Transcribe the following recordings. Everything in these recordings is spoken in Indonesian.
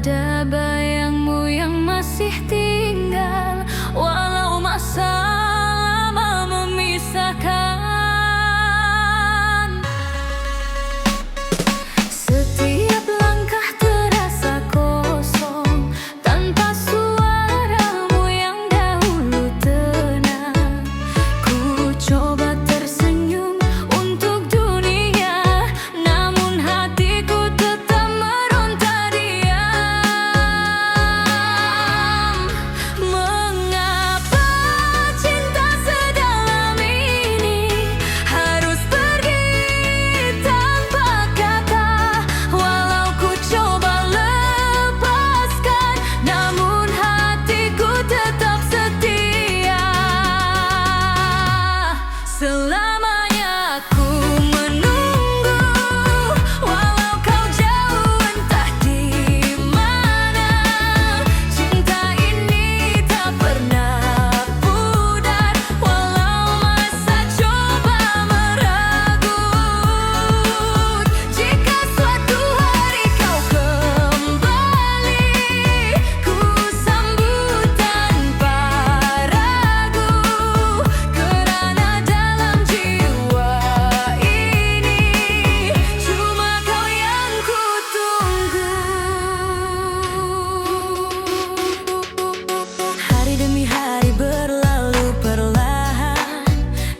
ada bayangmu yang masih tinggal, walau masa lama memisahkan. Setiap langkah terasa kosong tanpa suaramu yang dahulu tenang. Ku coba tersenyum untuk dunia, namun hatiku tetap meronta diam. Mengapa cinta sedalam ini harus pergi tanpa kata? Walau ku coba lepaskan, namun hatiku tetap setia. Selamanya ku menunggu, walau kau jauh entah di mana. Cinta ini tak pernah pudar, walau masa coba meragut. Jika suatu hari kau kembali, ku sambut tanpa ragu. Karena dalam jiwa ini cuma kau yang ku tunggu. Hari demi hari berlalu perlahan,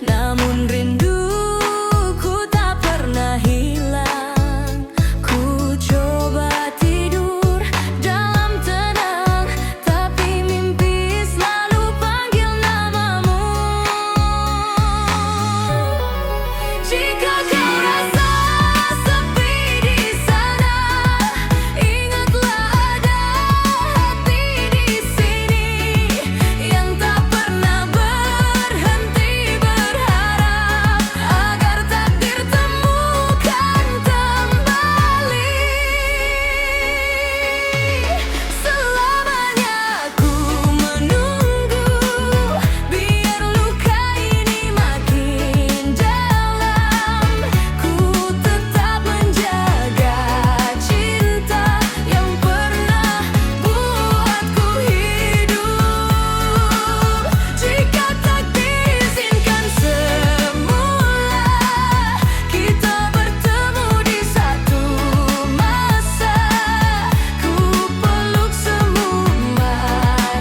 namun rinduku tak pernah hilang. Ku coba tidur dalam tenang, tapi mimpi selalu panggil namamu. Jika kau rasa sepi di sana, ingatlah ada hati di sini yang tak pernah berhenti berharap agar takdir temukan kembali. Selamanya ku menunggu, biar luka ini makin dalam. Ku tetap menjaga cinta yang pernah buatku hidup. Jika takdir izinkan semula kita bertemu di satu masa, ku peluk semua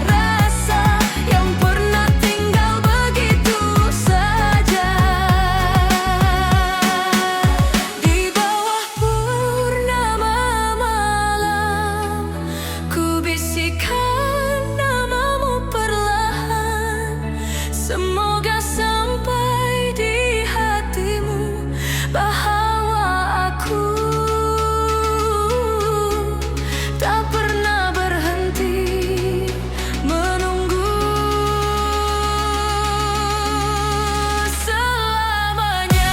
rasa yang pernah tinggal begitu saja. Di bawah purnama malam, ku bisikkan namamu perlahan. Semoga sampai di hatimu bahwa aku tak pernah berhenti menunggu selamanya.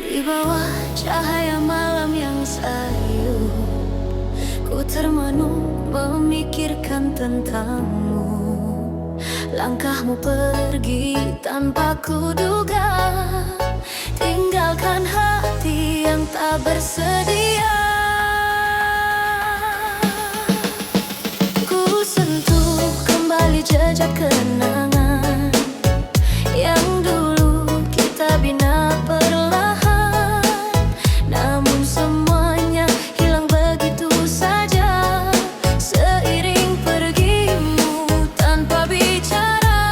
Di bawah cahaya malam yang sayu, ku termenung memikirkan tentangmu. Langkahmu pergi tanpa kuduga, tinggalkan hati yang tak bersedia. Ku sentuh kembali jejak kenangan yang dulu kita bina perlahan, namun semuanya hilang begitu saja seiring pergimu tanpa bicara.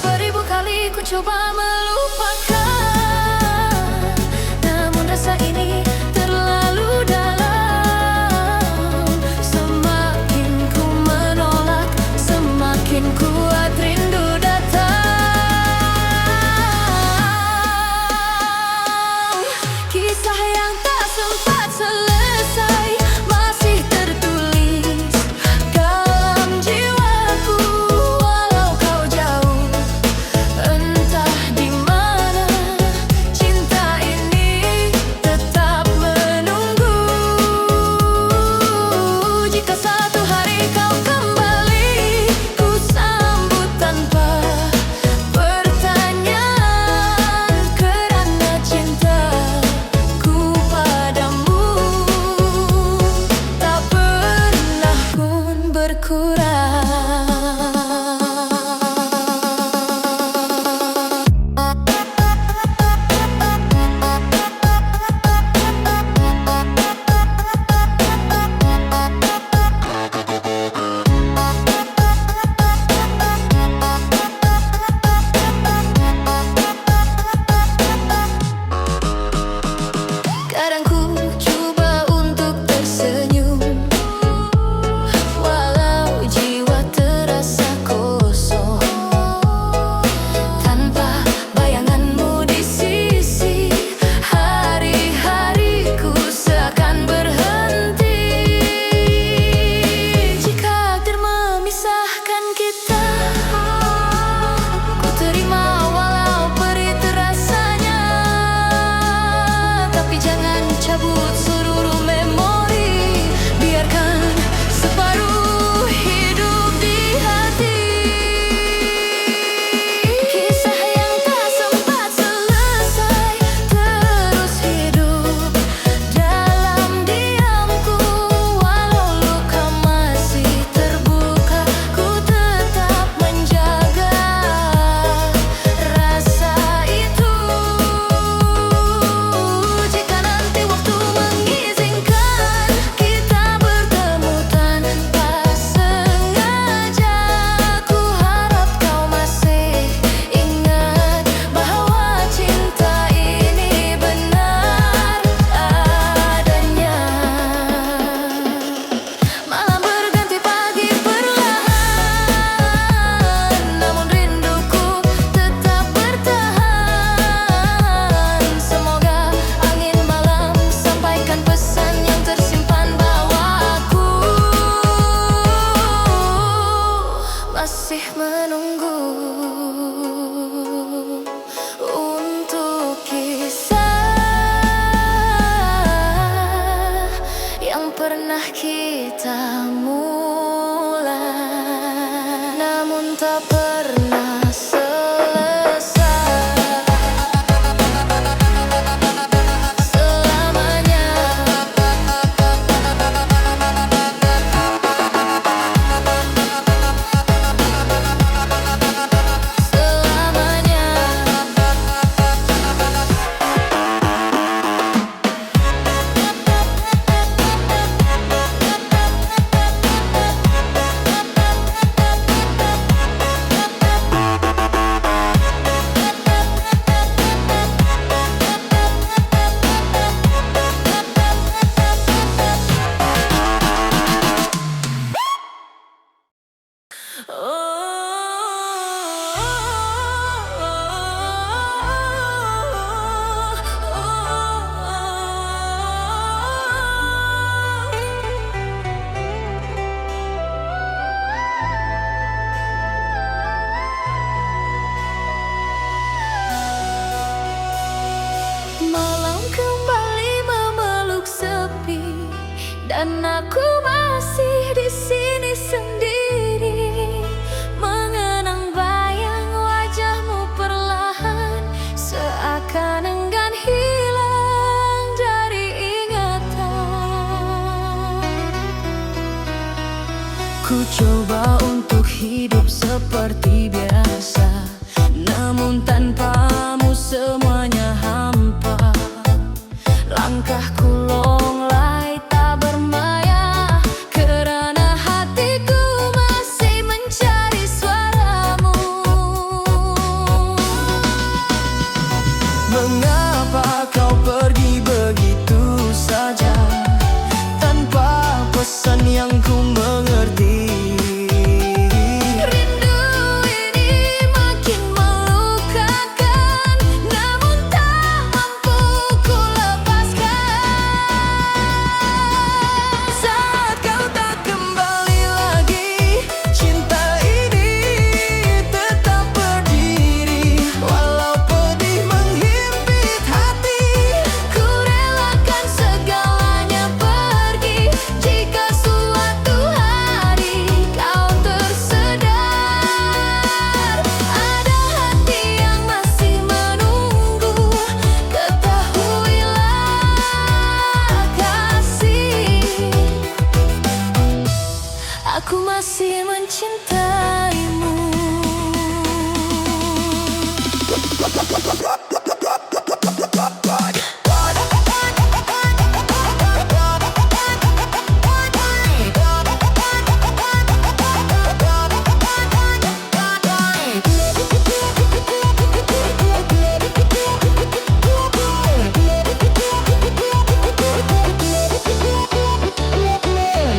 Beribu kali ku coba melupakan, namun rasa ini Malam kembali memeluk sepi, dan aku masih di sini sendiri, mengenang bayang wajahmu perlahan, seakan enggan hilang dari ingatan. Ku coba untuk hidup seperti biasa, namun tanpamu semuanya hampa. Langkahku longlai tak bermaya, kerana hatiku masih mencari suaramu. Mengapa kau pergi begitu saja, tanpa pesan yang ku mengerti? Rindu ini makin melukakan, namun tak mampu ku lepaskan. Saat kau tak kembali lagi, cinta ini tetap berdiri, walau pedih menghimpit hati. Ku relakan segalanya pergi, jika suatu hari kau tersedar ada hati yang masih menunggu. Ketahuilah kasih, aku masih mencintaimu.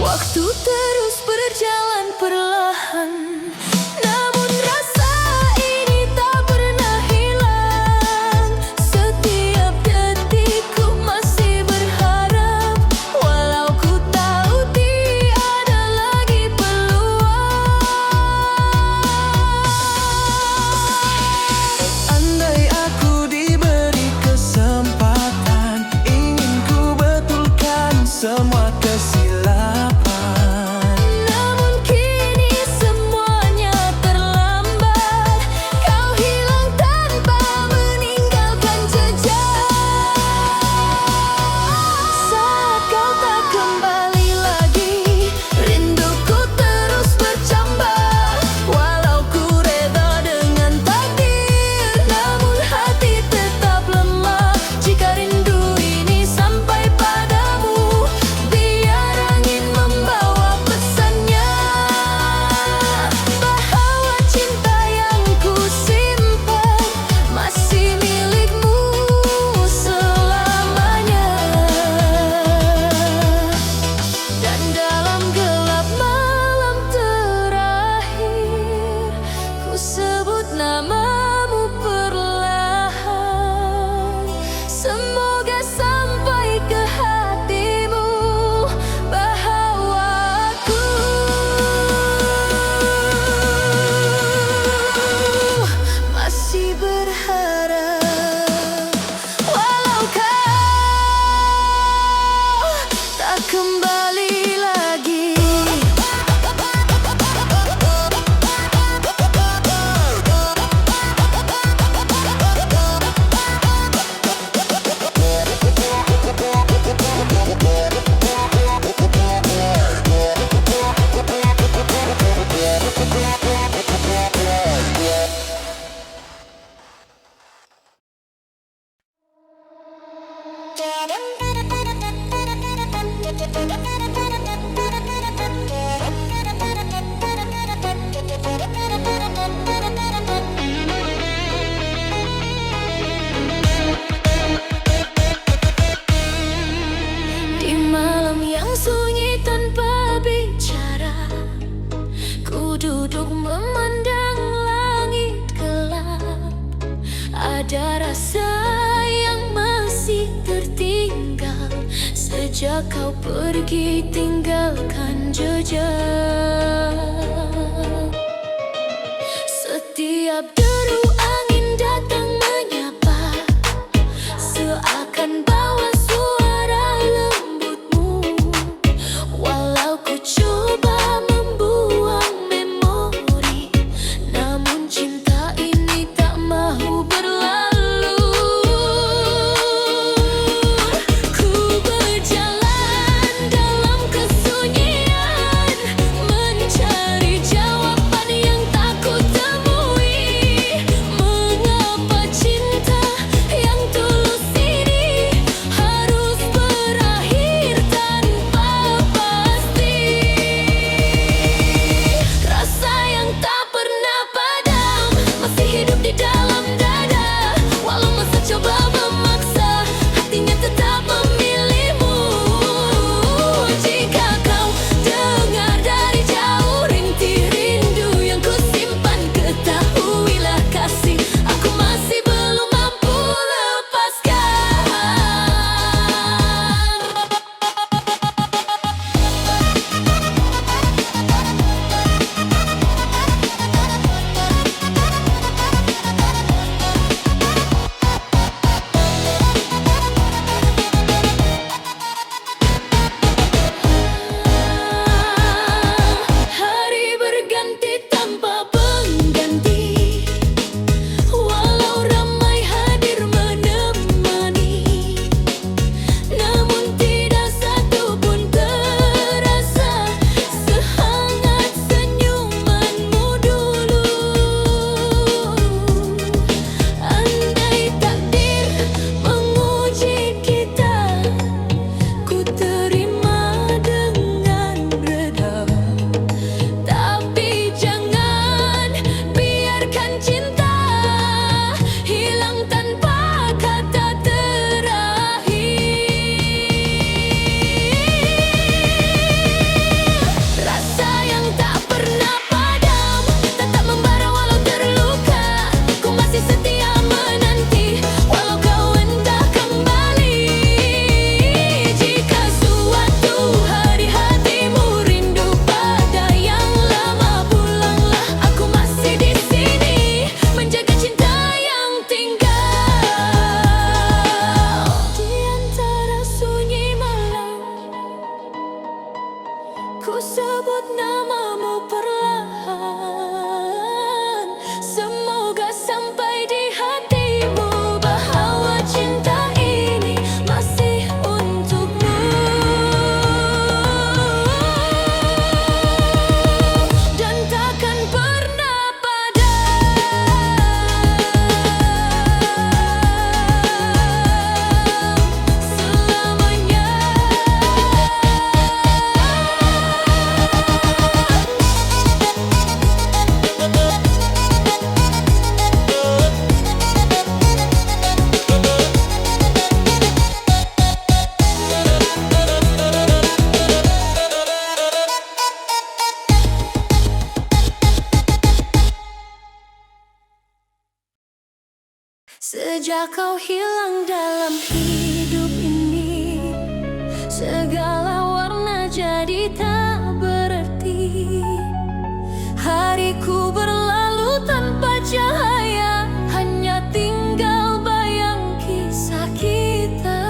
Waktu terus berjalan perlahan, namun rasa ini tak pernah hilang. Setiap detikku masih berharap, walau ku tahu tiada lagi peluang. Andai aku diberi kesempatan, ingin ku betulkan semua kesilapan. Namun kini semua ada rasa yang masih tertinggal sejak kau pergi tinggalkan jejak. Setiap deru angin datang menyapa, seakan bawa suara lembutmu. Walau ku coba membuang memori, namun cinta ini tak mahu berlalu. Ku berjalan dalam kesunyian, mencari jawaban yang tak ku temui. Mengapa cinta yang tulus ini harus berakhir tanpa pasti? Rasa yang tak pernah padam masih hidup di dalam dada. Walau masa coba memaksa, hatinya tetap memilihmu. Jika kau dengar dari jauh rintih rindu yang ku simpan, ketahuilah kasih, aku masih belum mampu lepaskan. Hari berganti tanpa pengganti, walau ramai hadir menemani, namun tidak satu pun terasa sehangat senyumanmu dulu. Andai takdir menguji kita, ku terima dengan reda. Tapi jangan biarkan cinta hilang tanpa kata terakhir. Rasa yang tak pernah padam tetap membara walau terluka. Ku masih setia menanti walau kau entah kembali. Jika suatu hari hatimu rindu pada yang lama, pulanglah, aku masih di sini menjaga cinta yang tinggal. Di antara sunyi malam, ku sebut namamu perlahan. Semoga sampai di hatimu bahwa cinta ini masih untukmu dan takkan pernah padam selamanya. Sejak kau hilang dalam hidup ini, segala warna jadi tak berarti. Hariku berlalu tanpa cahaya, hanya tinggal bayang kisah kita.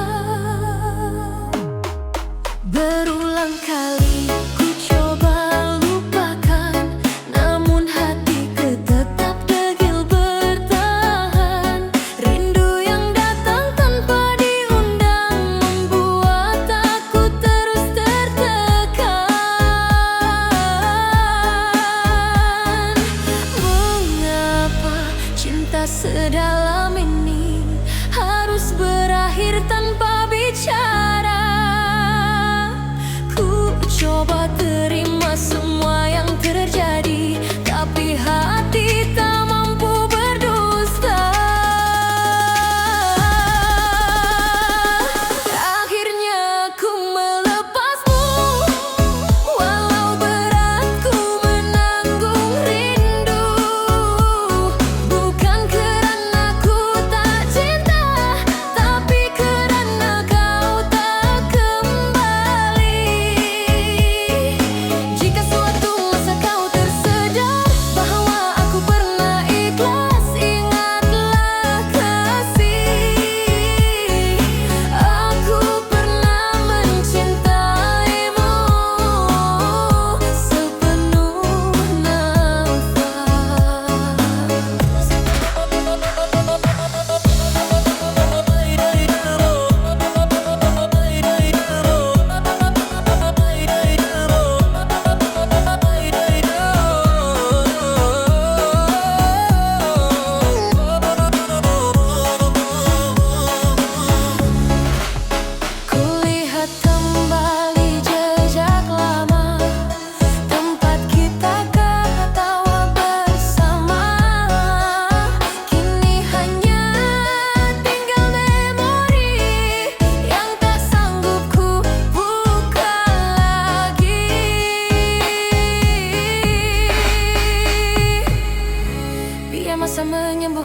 Berulang kali ku coba lupakan, namun hatiku tetap degil bertahan. Rindu yang datang tanpa diundang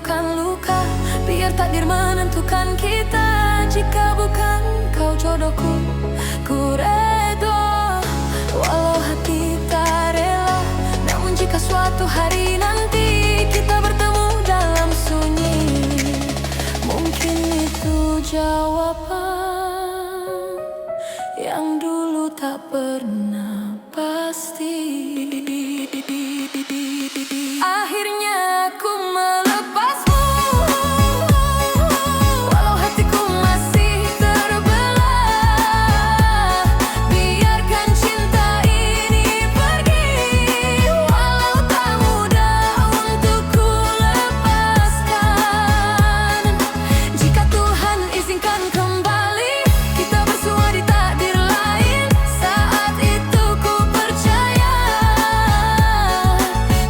menyembuhkan luka. Biar takdir menentukan kita. Jika bukan kau jodohku, ku redo. Walau hati tak rela, namun jika suatu hari nanti kita bertemu dalam sunyi, mungkin itu jawaban yang dulu tak pernah pasti. Akhirnya aku melepasmu, walau hatiku masih terbelah. Biarkan cinta ini pergi, walau tak mudah untuk ku lepaskan. Jika Tuhan izinkan kembali, kita bersua di takdir lain. Saat itu ku percaya,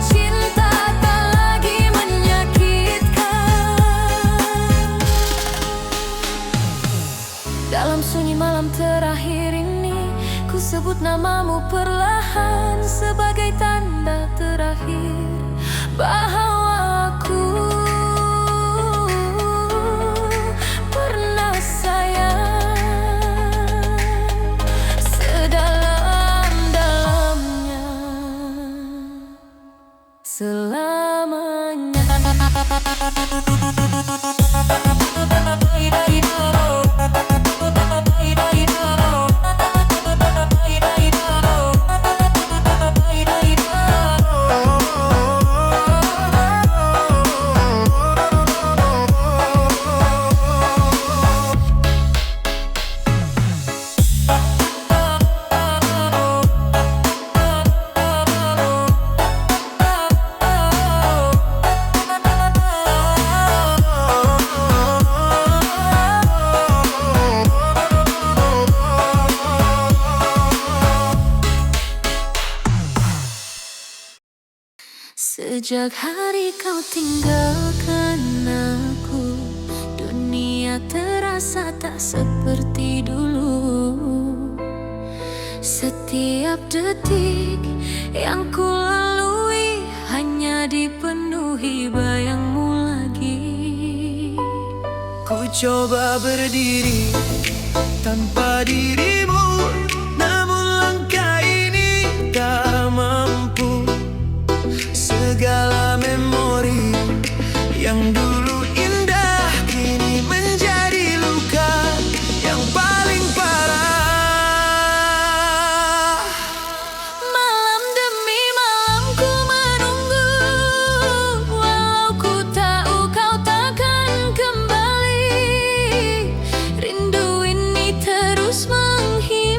cinta tak lagi menyakitkan. Dalam sunyi malam terakhir ini, ku sebut namamu perlahan sebagai tanda terakhir bahwa aku pernah sayang sedalam-dalamnya selamanya. Sejak hari kau tinggalkan aku, dunia terasa tak seperti dulu. Setiap detik yang ku lalui hanya dipenuhi bayangmu lagi. Ku coba berdiri tanpa dirimu, namun langkah ini tak mampu. Segala memori yang dulu indah kini menjadi luka yang paling parah. Malam demi malam ku menunggu, walau ku tahu kau takkan kembali. Rindu ini terus menghilang.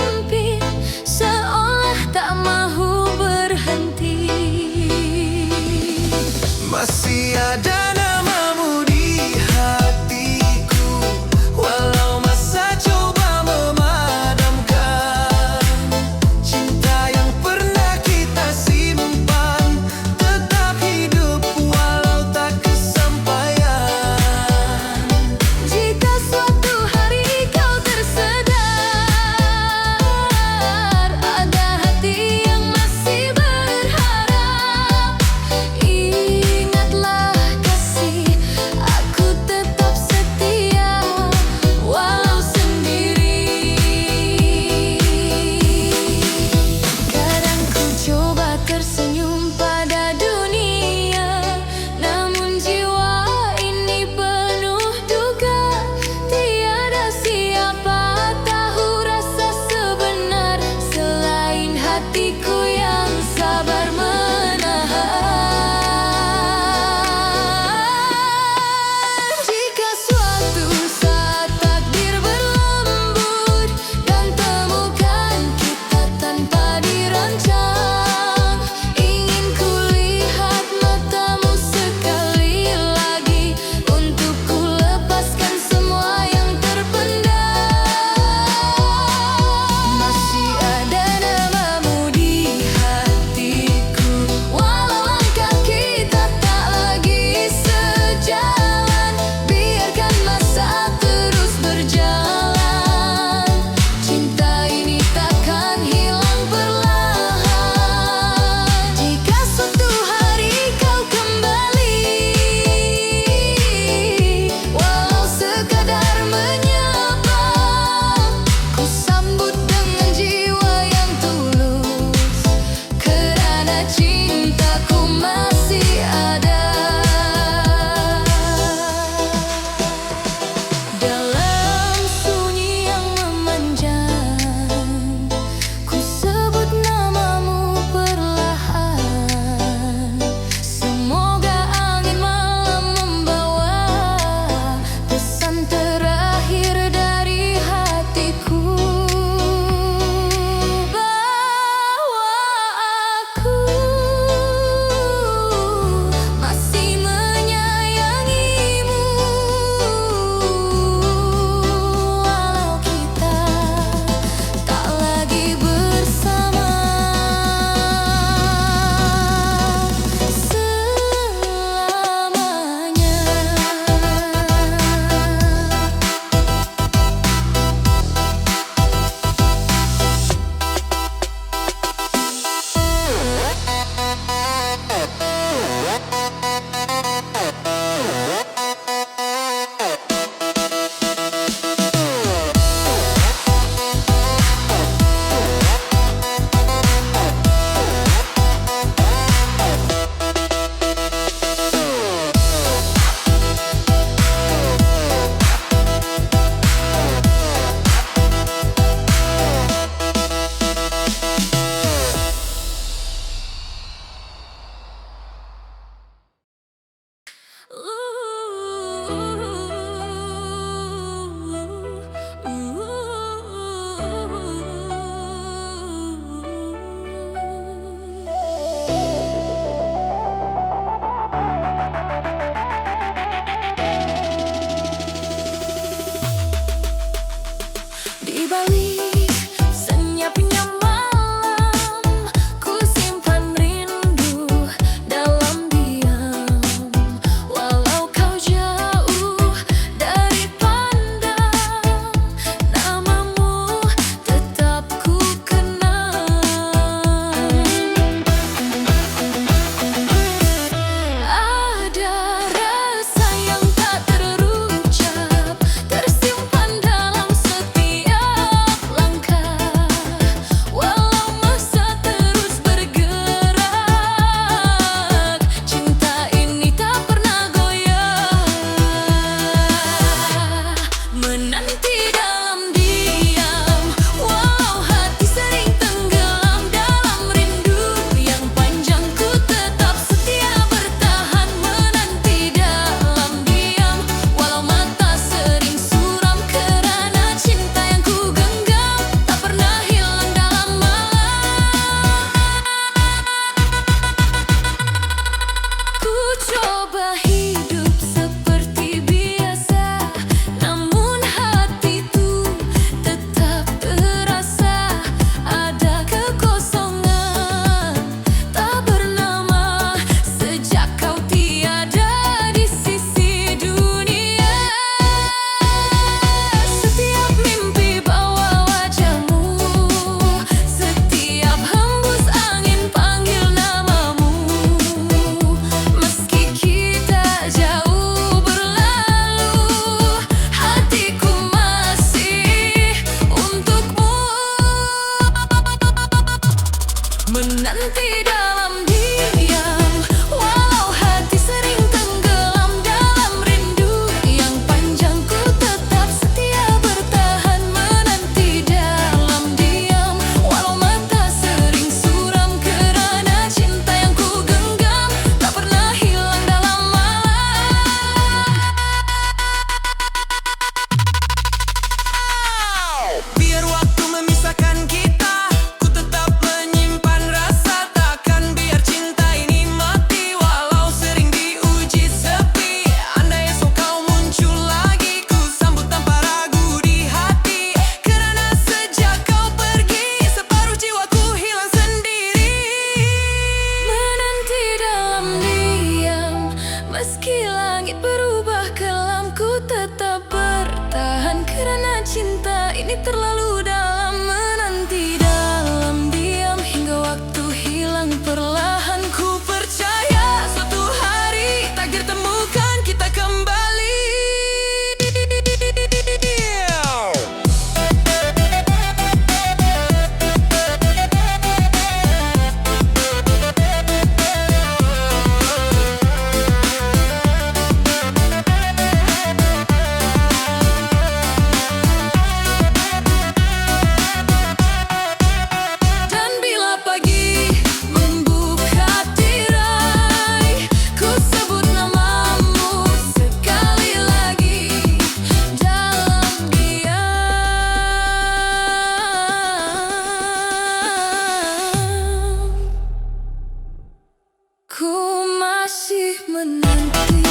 menanti.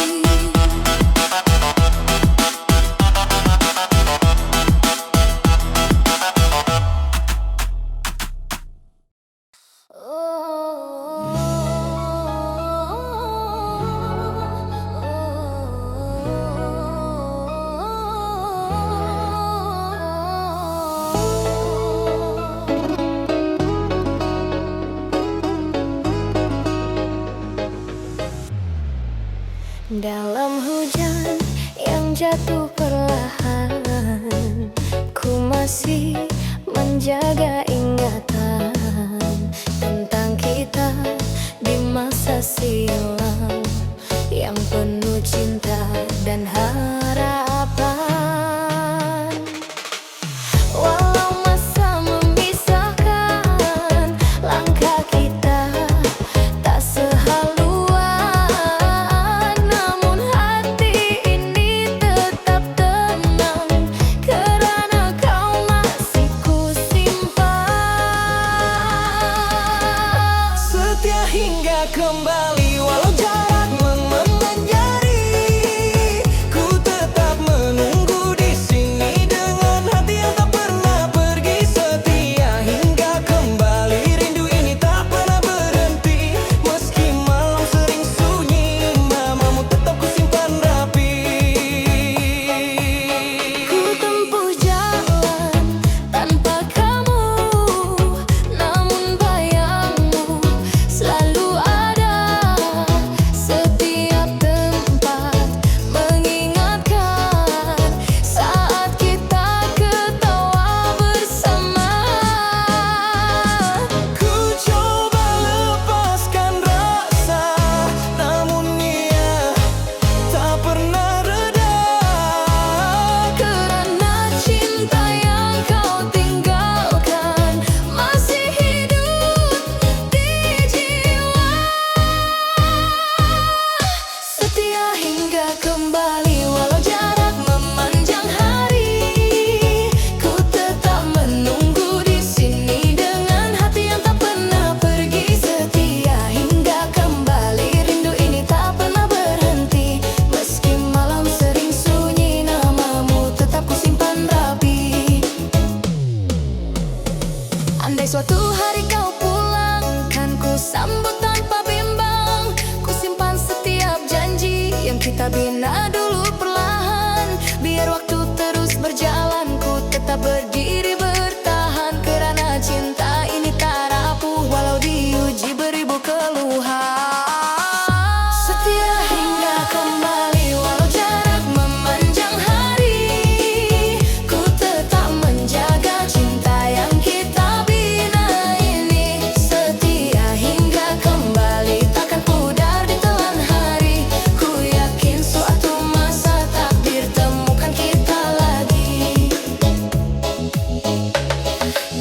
Dalam hujan yang jatuh perlahan, ku masih menjaga ingatan tentang kita di masa silam yang penuh cinta dan harapan. Walau masa memisahkan, langkah kita tak sehaluan, namun hati ini tetap tenang karena kau masih ku simpan. Setia hingga kembali walau jarak menjari, ku tetap menunggu di sini dengan hati yang tak pernah pergi. Setia hingga kembali, rindu ini tak pernah berhenti. Meski malam sering sunyi, namamu tetap ku simpan rapi. Ku tempuh jalan tanpa kamu, namun bayangmu selalu ada. Setiap tempat mengingatkan saat kita ketawa bersama. Ku coba lepaskan rasa, namun ia tak pernah reda. Karena cinta yang kau tinggalkan masih hidup di jiwa. Setia hingga kembali walau jarak memanjang hari, ku tetap menunggu di sini dengan hati yang tak pernah pergi. Setia hingga kembali, rindu ini tak pernah berhenti. Meski malam sering sunyi, namamu tetap ku simpan rapi. Andai suatu hari kau pulang, kan ku sambut tanpa bimbang. Ku simpan setiap janji yang kita bina dulu perlahan. Biar waktu terus berjalan, ku tetap berdiri bertahan. Karena cinta ini tak rapuh walau diuji beribu keluhan. Setia hingga kembali walau jarak memanjang hari, ku tetap menjaga cinta yang kita bina ini. Setia hingga kembali, takkan pudar ditelan hari. Ku yakin suatu masa takdir temukan kita lagi.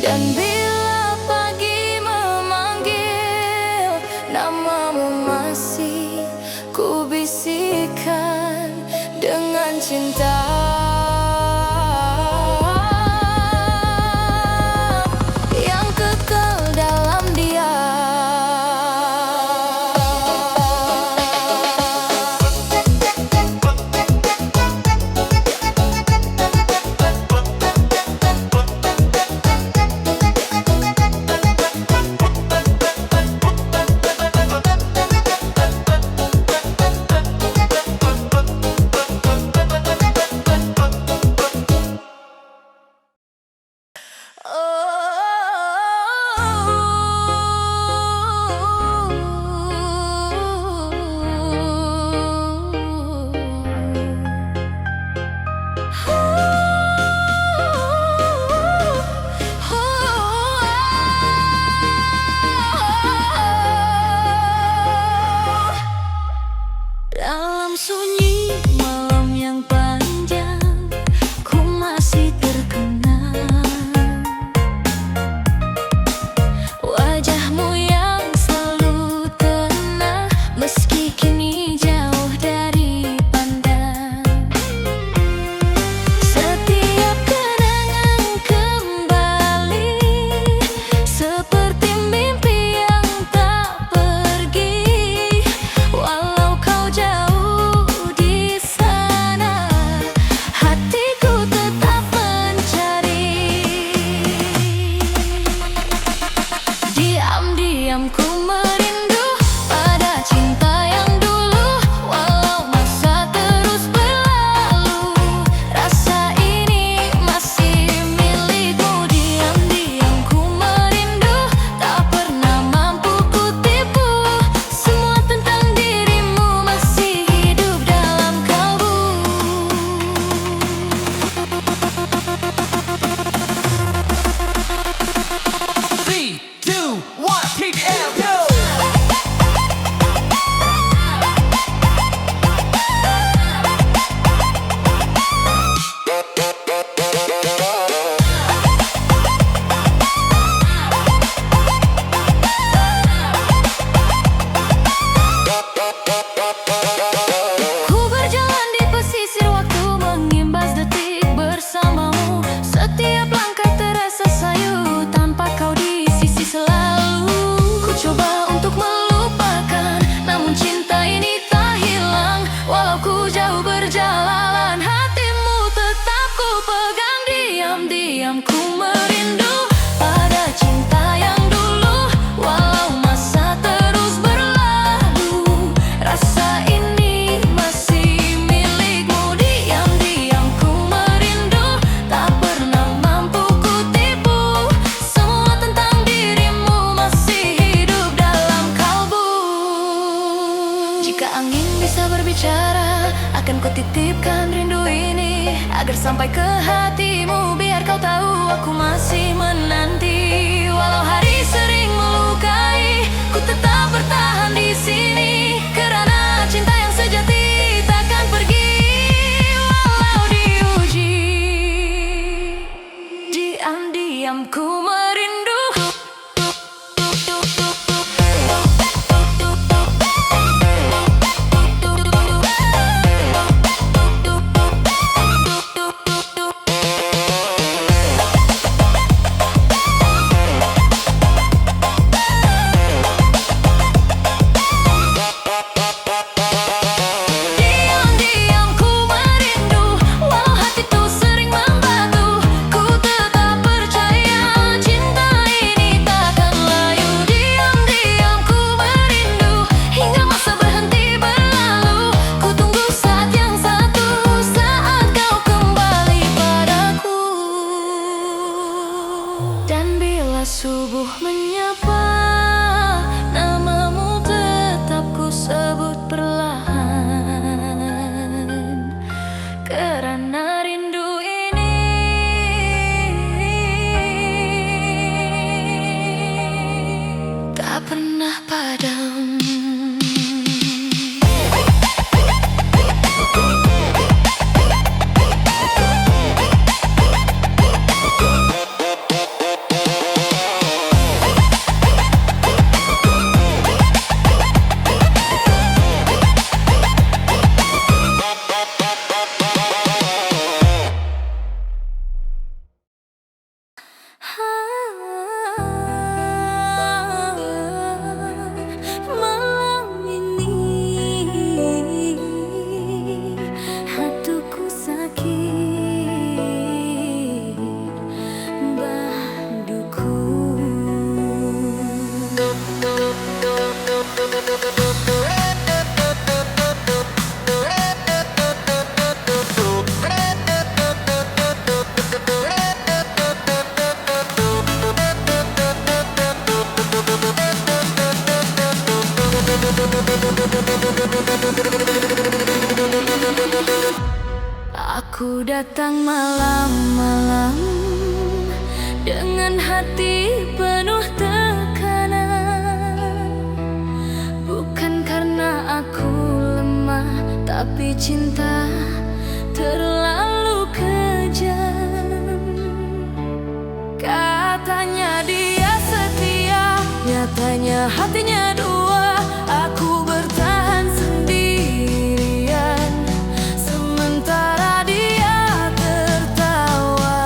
Dan bila pagi memanggil, namamu masih ku bisikan dengan cinta yang kekal dalam diam. Jika angin bisa berbicara, akan kutitipkan rindu ini agar sampai ke hatimu, biar kau tahu aku masih menanti. Walau hari sering melukai, ku tetap bertahan di sini karena cinta yang sejati takkan pergi walau diuji. Diam-diam ku merindu. Subuh menyapa, namamu tetap ku sebut perlahan karena rindu ini tak pernah padam. Malam ini hatiku sakit, baduku Aku datang malam-malam dengan hati penuh tekanan. Bukan karena aku lemah, tapi cinta terlalu kejam. Katanya dia setia, nyatanya hatinya dua. Aku bertahan sendirian, sementara dia tertawa.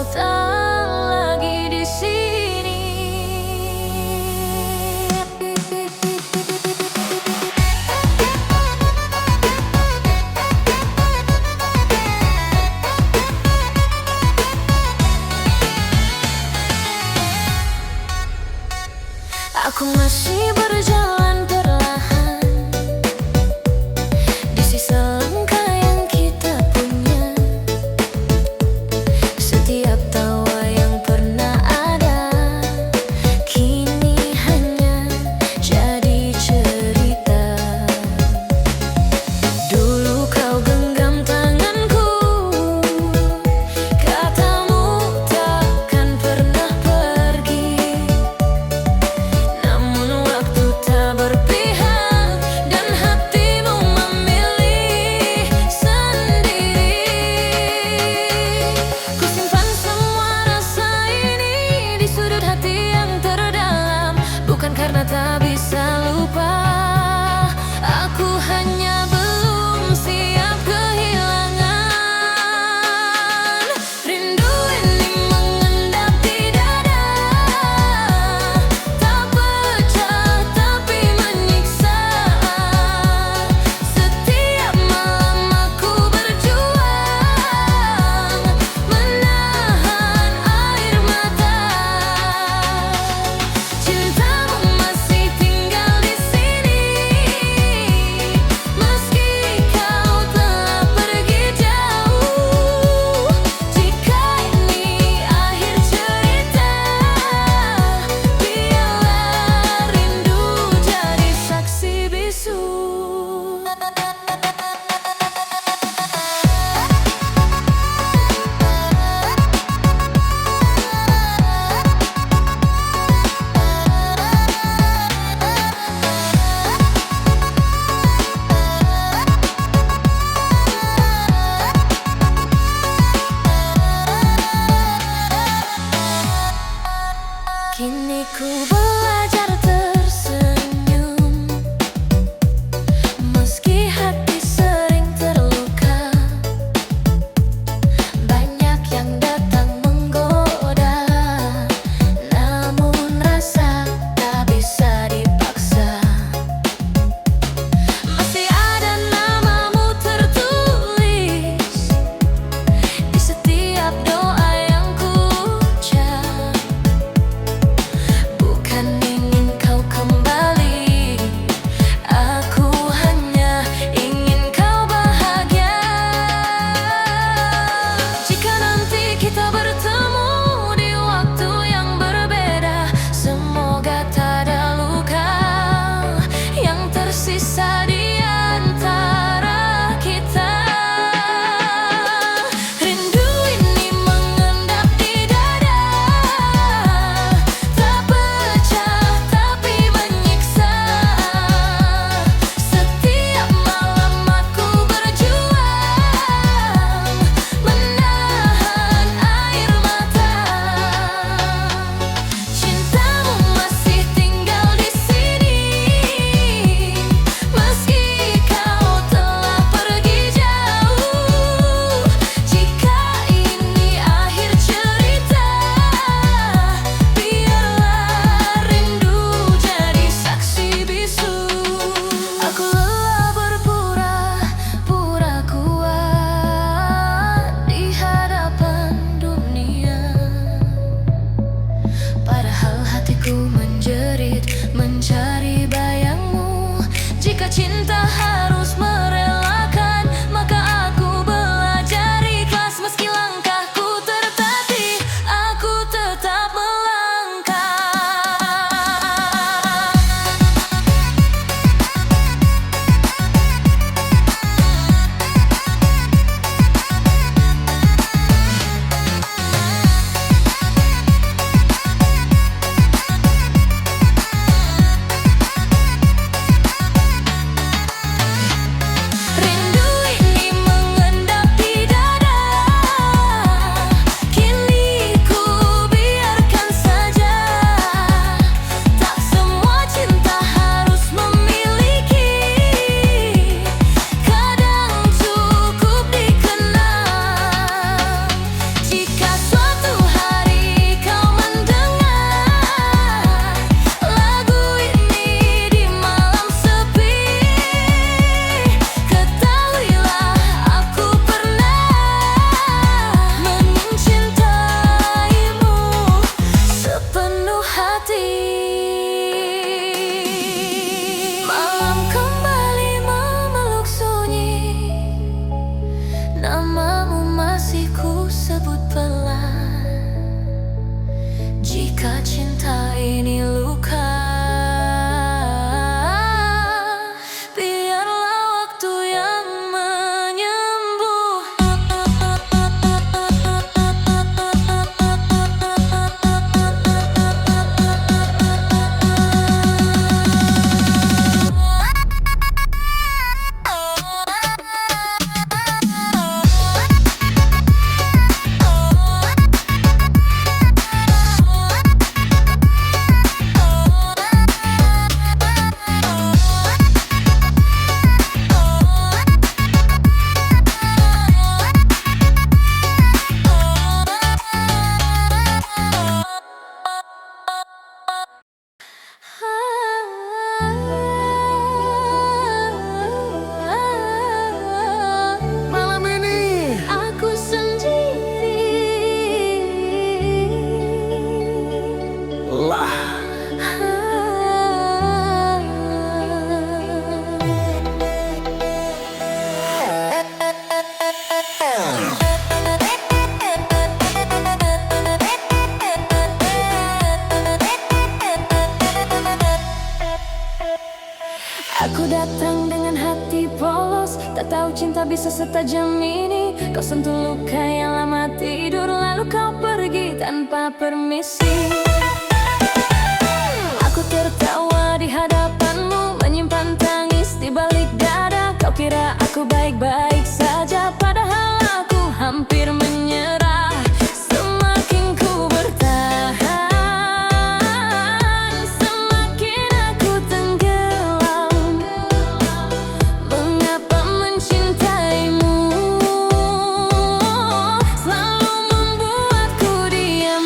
tak lagi di sini. Aku masih berjalan perlahan di sisa langkah yang kita punya. Setiap tawa yang pernah ada kini hanya jadi cerita. Dulu kau genggam tanganku, katamu takkan pernah pergi. Namun waktu tak berpihak dan hatimu memilih sendiri. Ku simpan semua rasa ini di sudut hati yang terdalam, bukan karena tak bisa lupa. Aku hanya belum siap kehilangan. Rindu ini mengendap di dada, tak pecah tapi menyiksa. Setiap malam aku berjuang menahan air mata. Cintamu masih tinggal Aku datang dengan hati polos, tak tahu cinta bisa setajam ini. Kau sentuh luka yang lama tidur, lalu kau pergi tanpa permisi. Aku tertawa di hadapanmu, menyimpan tangis di balik dada. Kau kira aku baik-baik saja, padahal aku hampir menyerah. Semakin ku bertahan, semakin aku tenggelam. Mengapa mencintaimu selalu membuatku diam.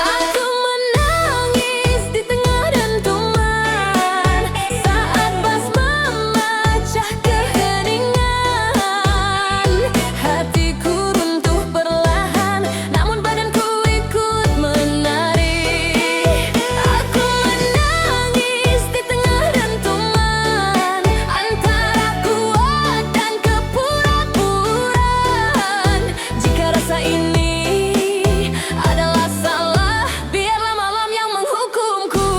Aku menangis di tengah dentuman saat bas memecah keheningan. Hatiku runtuh perlahan, namun badanku ikut menari. Aku menangis di tengah dentuman antara kuat dan kepura-puraan. Jika rasa ini adalah salah, biarlah malam yang menghukumku.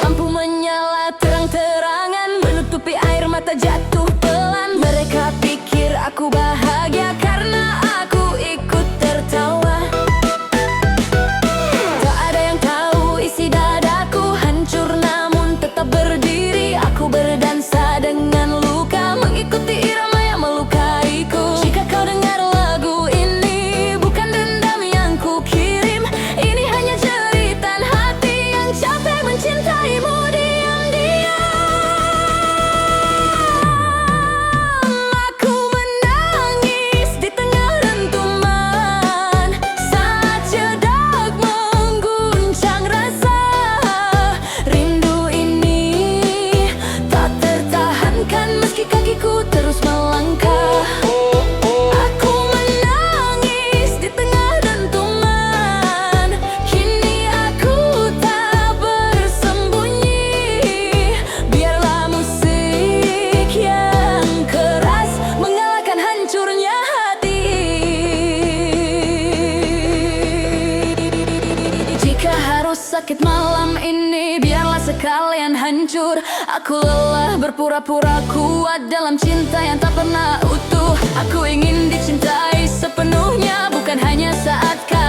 Lampu menyala terang-terangan, menutupi air mata jatuh pelan. Mereka pikir aku bahagia karena aku ikut tertawa. Tak ada yang tahu isi dadaku hancur namun tetap berdiri. Aku berdansa dengan luka, mengikuti irama yang melukaiku. Jika kau dengar lagu ini, bukan dendam yang ku kirim. Ini hanya jeritan hati yang capek mencintaimu diam-diam. Aku menangis di tengah dentuman saat jedak mengguncang rasa. Rindu ini tak tertahankan meski kakiku terus melangkah. Aku menangis di tengah dentuman, kini aku tak bersembunyi. Biarlah musik yang keras mengalahkan hancurnya hati. Jika harus sakit malam ini, biarlah sekalian hancur. Aku lelah berpura-pura kuat dalam cinta yang tak pernah utuh. Aku ingin dicintai sepenuhnya, bukan hanya saat kau